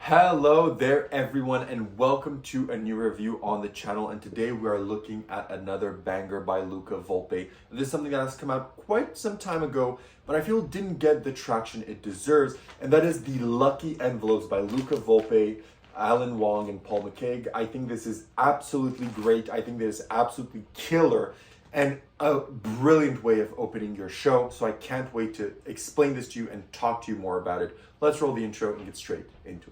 Hello there everyone and welcome to a new review on the channel, and today we are looking at another banger by Luca Volpe. This is something that has come out quite some time ago, but I feel didn't get the traction it deserves, and that is the Lucky Envelopes by Luca Volpe, Alan Wong, and Paul McCaig. I think this is absolutely great. I think this is absolutely killer and a brilliant way of opening your show. So I can't wait to explain this to you and talk to you more about it. Let's roll the intro and get straight into it.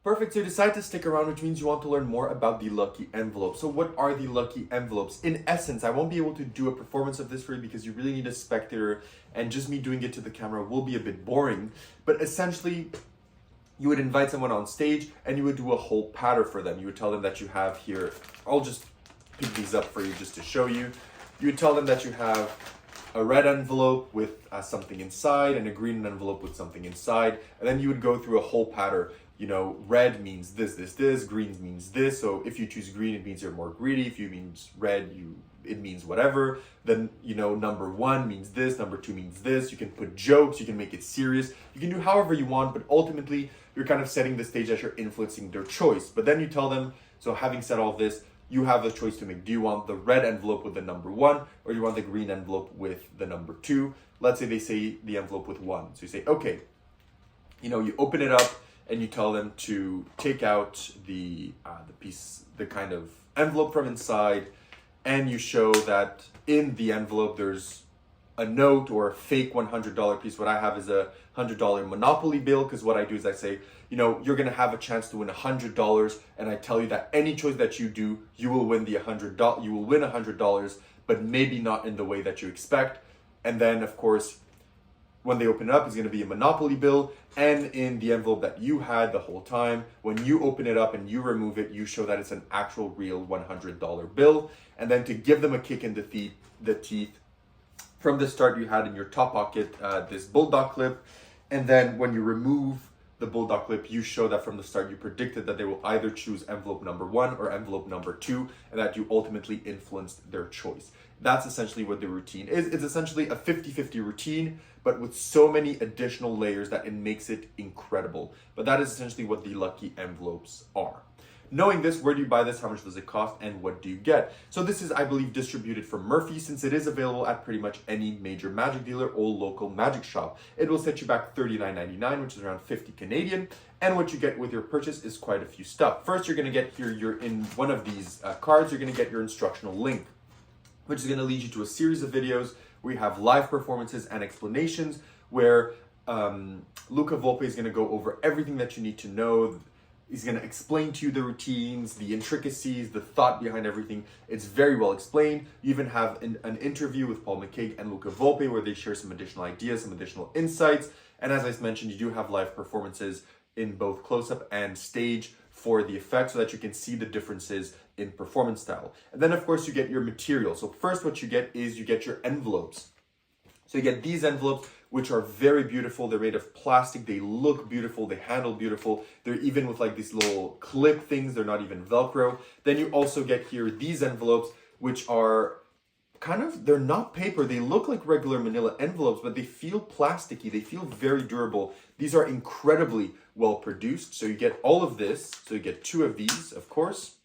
Perfect, so you decide to stick around, which means you want to learn more about the Lucky Envelopes. So what are the Lucky Envelopes? In essence, I won't be able to do a performance of this for you because you really need a spectator, and just me doing it to the camera will be a bit boring. But essentially, you would invite someone on stage and you would do a whole patter for them. You would tell them that you have here, I'll just pick these up for you just to show you. You would tell them that you have a red envelope with something inside and a green envelope with something inside. And then you would go through a whole pattern. You know, red means this, green means this. So if you choose green, it means you're more greedy. If you means red, it means whatever. Then, you know, number one means this, number two means this. You can put jokes, you can make it serious. You can do however you want, but ultimately you're kind of setting the stage as you're influencing their choice. But then you tell them, so having said all this, you have the choice to make. Do you want the red envelope with the number one, or you want the green envelope with the number two? Let's say they say the envelope with one. So you say, okay, you know, you open it up and you tell them to take out the kind of envelope from inside, and you show that in the envelope there's a note or a fake $100 piece. What I have is a $100 Monopoly bill, because what I do is I say, you know, you're gonna have a chance to win $100, and I tell you that any choice that you do, you will win $100. You will win $100, but maybe not in the way that you expect. And then, of course, when they open it up, it's gonna be a Monopoly bill, and in the envelope that you had the whole time, when you open it up and you remove it, you show that it's an actual real $100 bill. And then to give them a kick in the teeth, from the start you had in your top pocket this bulldog clip, and then when you remove the bulldog clip, you show that from the start you predicted that they will either choose envelope number one or envelope number two, and that you ultimately influenced their choice. That's essentially what the routine is. It's essentially a 50-50 routine, but with so many additional layers that it makes it incredible. But that is essentially what the Lucky Envelopes are. Knowing this, where do you buy this, how much does it cost, and what do you get? So this is, I believe, distributed from Murphy, since it is available at pretty much any major magic dealer or local magic shop. It will set you back $39.99, which is around 50 Canadian, and what you get with your purchase is quite a few stuff. First, you're gonna get here, you're in one of these cards, you're gonna get your instructional link, which is gonna lead you to a series of videos where you have live performances and explanations, where Luca Volpe is gonna go over everything that you need to know. He's going to explain to you the routines, the intricacies, the thought behind everything. It's very well explained. You even have an interview with Paul McCaig and Luca Volpe where they share some additional ideas, some additional insights. And as I mentioned, you do have live performances in both close-up and stage for the effect, so that you can see the differences in performance style. And then, of course, you get your material. So first what you get is you get your envelopes. So you get these envelopes, which are very beautiful. They're made of plastic. They look beautiful. They handle beautiful. They're even with like these little clip things. They're not even Velcro. Then you also get here these envelopes, which are kind of, they're not paper. They look like regular manila envelopes, but they feel plasticky. They feel very durable. These are incredibly well produced. So you get all of this. So you get two of these, of course,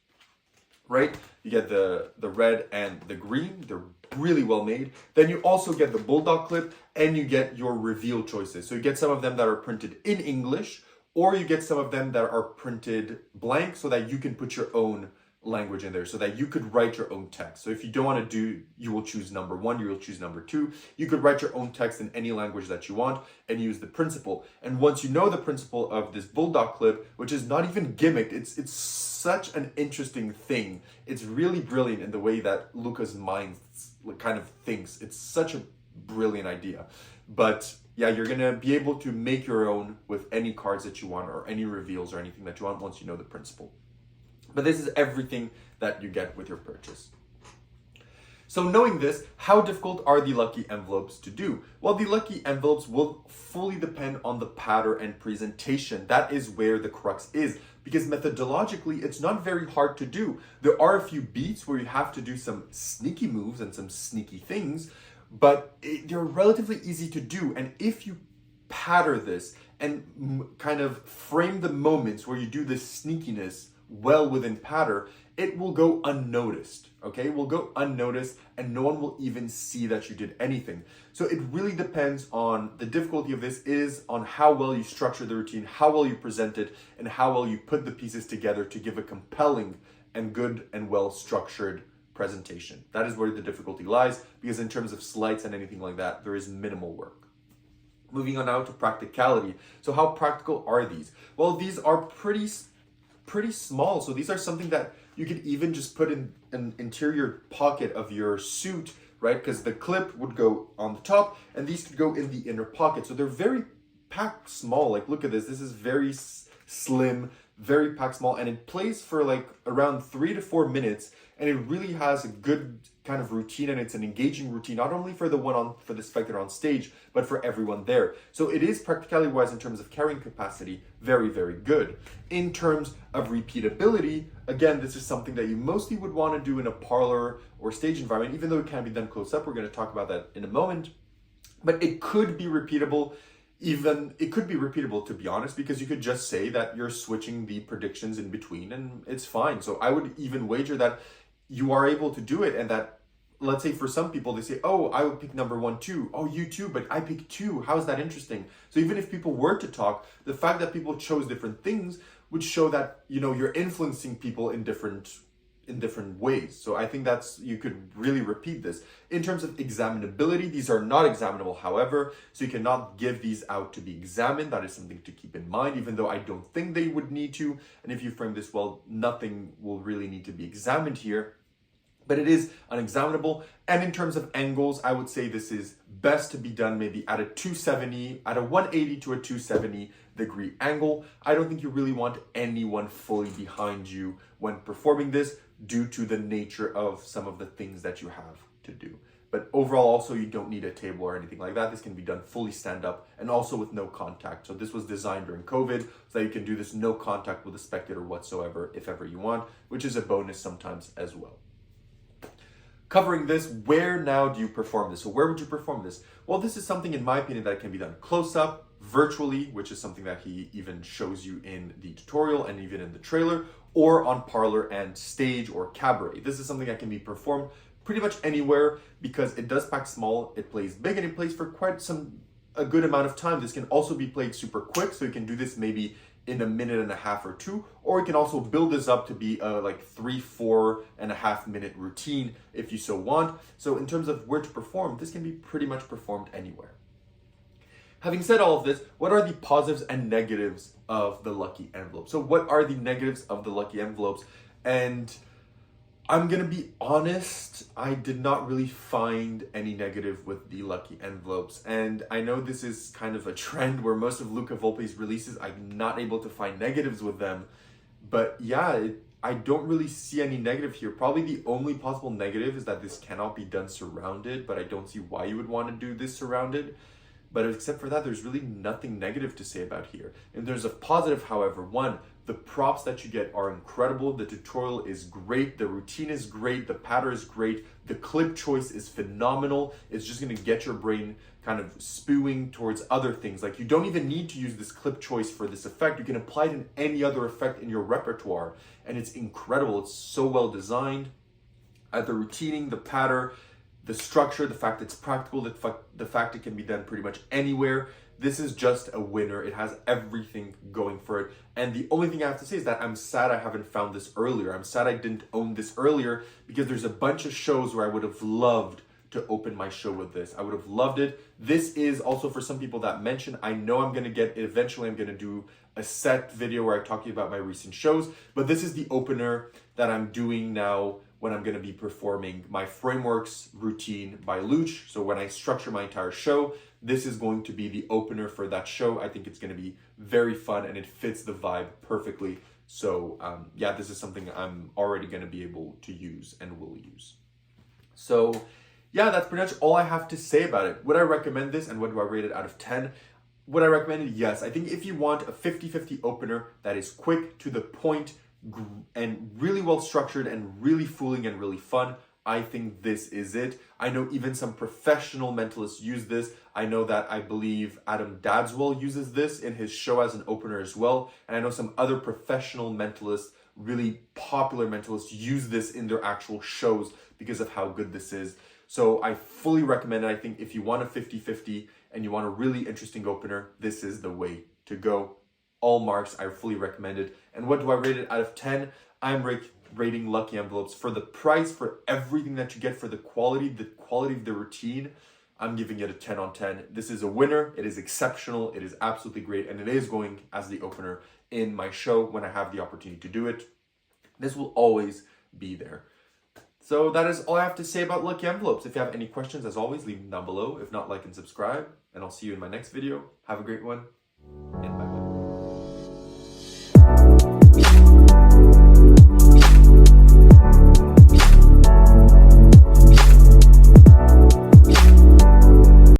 right? You get the red and the green. They're really well made. Then you also get the bulldog clip, and you get your reveal choices. So you get some of them that are printed in English, or you get some of them that are printed blank, so that you can put your own language in there, so that you could write your own text. So if you don't want to do, you will choose number one, you will choose number two. You could write your own text in any language that you want and use the principle. And once you know the principle of this bulldog clip, which is not even gimmicked, it's such an interesting thing. It's really brilliant in the way that Luca's mind kind of thinks. It's such a brilliant idea. But yeah, you're gonna be able to make your own with any cards that you want, or any reveals or anything that you want, once you know the principle. But this is everything that you get with your purchase. So knowing this, how difficult are the Lucky Envelopes to do? Well, the Lucky Envelopes will fully depend on the pattern and presentation. That is where the crux is. because methodologically it's not very hard to do. There are a few beats where you have to do some sneaky moves and some sneaky things, but they're relatively easy to do. And if you pattern this and kind of frame the moments where you do this sneakiness well within pattern, it will go unnoticed, okay? It will go unnoticed and no one will even see that you did anything. So it really depends on, the difficulty of this is on how well you structure the routine, how well you present it, and how well you put the pieces together to give a compelling and good and well structured presentation. That is where the difficulty lies, because in terms of slides and anything like that, there is minimal work. Moving on now to practicality. So how practical are these? Well, these are pretty small. So these are something that you could even just put in an interior pocket of your suit, right? Because the clip would go on the top and these could go in the inner pocket. So they're very packed small. Like, look at this. This is very slim, very packed small, and it plays for like around 3 to 4 minutes. And it really has a good kind of routine, and it's an engaging routine, not only for the spectator on stage, but for everyone there. So it is, practicality wise, in terms of carrying capacity, very, very good. In terms of repeatability, again, this is something that you mostly would want to do in a parlor or stage environment, even though it can be done close up. We're going to talk about that in a moment. But it could be repeatable. It could be repeatable, to be honest, because you could just say that you're switching the predictions in between and it's fine. So I would even wager that you are able to do it, and that, let's say for some people, they say, oh, I would pick number 1, 2. Oh, you too, but I picked 2. How is that interesting? So even if people were to talk, the fact that people chose different things would show that, you know, you're influencing people in different ways. So I think you could really repeat this. In terms of examinability, these are not examinable, however, so you cannot give these out to be examined. That is something to keep in mind, even though I don't think they would need to. And if you frame this well, nothing will really need to be examined here. But it is unexaminable. And in terms of angles, I would say this is best to be done maybe at a 270, at a 180 to a 270 degree angle. I don't think you really want anyone fully behind you when performing this, due to the nature of some of the things that you have to do. But overall, also, you don't need a table or anything like that. This can be done fully stand up and also with no contact. So this was designed during COVID so that you can do this no contact with the spectator whatsoever if ever you want, which is a bonus sometimes as well. Covering this, where now do you perform this? So where would you perform this? Well, this is something, in my opinion, that can be done close up, virtually, which is something that he even shows you in the tutorial and even in the trailer, or on parlor and stage or cabaret. This is something that can be performed pretty much anywhere because it does pack small, it plays big, and it plays for a good amount of time. This can also be played super quick, so you can do this maybe in 1.5 minutes or 2, or you can also build this up to be a like 3-4.5 minute routine if you so want. So in terms of where to perform, this can be pretty much performed anywhere. Having said all of this, what are the positives and negatives of the lucky envelope? So what are the negatives of the lucky envelopes? And I'm gonna be honest, I did not really find any negative with the lucky envelopes. And I know this is kind of a trend where most of Luca Volpe's releases, I'm not able to find negatives with them. But yeah, I don't really see any negative here. Probably the only possible negative is that this cannot be done surrounded, but I don't see why you would want to do this surrounded. But except for that, there's really nothing negative to say about here. And there's a positive, however. One, the props that you get are incredible. The tutorial is great. The routine is great. The pattern is great. The clip choice is phenomenal. It's just going to get your brain kind of spewing towards other things. Like, you don't even need to use this clip choice for this effect. You can apply it in any other effect in your repertoire. And it's incredible. It's so well designed. The routining, the pattern, the structure, the fact it's practical, the fact it can be done pretty much anywhere. This is just a winner. It has everything going for it. And the only thing I have to say is that I'm sad I haven't found this earlier. I'm sad I didn't own this earlier, because there's a bunch of shows where I would have loved to open my show with this. I would have loved it. This is also for some people that mention, I know I'm going to get, eventually I'm going to do a set video where I talk to you about my recent shows, but this is the opener that I'm doing now when I'm going to be performing my frameworks routine by Luca. So when I structure my entire show, this is going to be the opener for that show. I think it's going to be very fun and it fits the vibe perfectly. So yeah, this is something I'm already going to be able to use and will use. So yeah, that's pretty much all I have to say about it. Would I recommend this and what do I rate it out of 10? would I recommend it? Yes. I think if you want a 50-50 opener that is quick, to the point, and really well structured and really fooling and really fun, I think this is it. I know even some professional mentalists use this. I know that I believe Adam Dadswell uses this in his show as an opener as well. And I know some other professional mentalists, really popular mentalists, use this in their actual shows because of how good this is. So I fully recommend it. I think if you want a 50-50 and you want a really interesting opener, this is the way to go. All marks, I fully recommend it. And what do I rate it out of 10? I'm rating Lucky Envelopes for the price, for everything that you get, for the quality of the routine. I'm giving it a 10 on 10. This is a winner. It is exceptional. It is absolutely great. And it is going as the opener in my show when I have the opportunity to do it. This will always be there. So that is all I have to say about Lucky Envelopes. If you have any questions, as always, leave them down below. If not, like and subscribe. And I'll see you in my next video. Have a great one.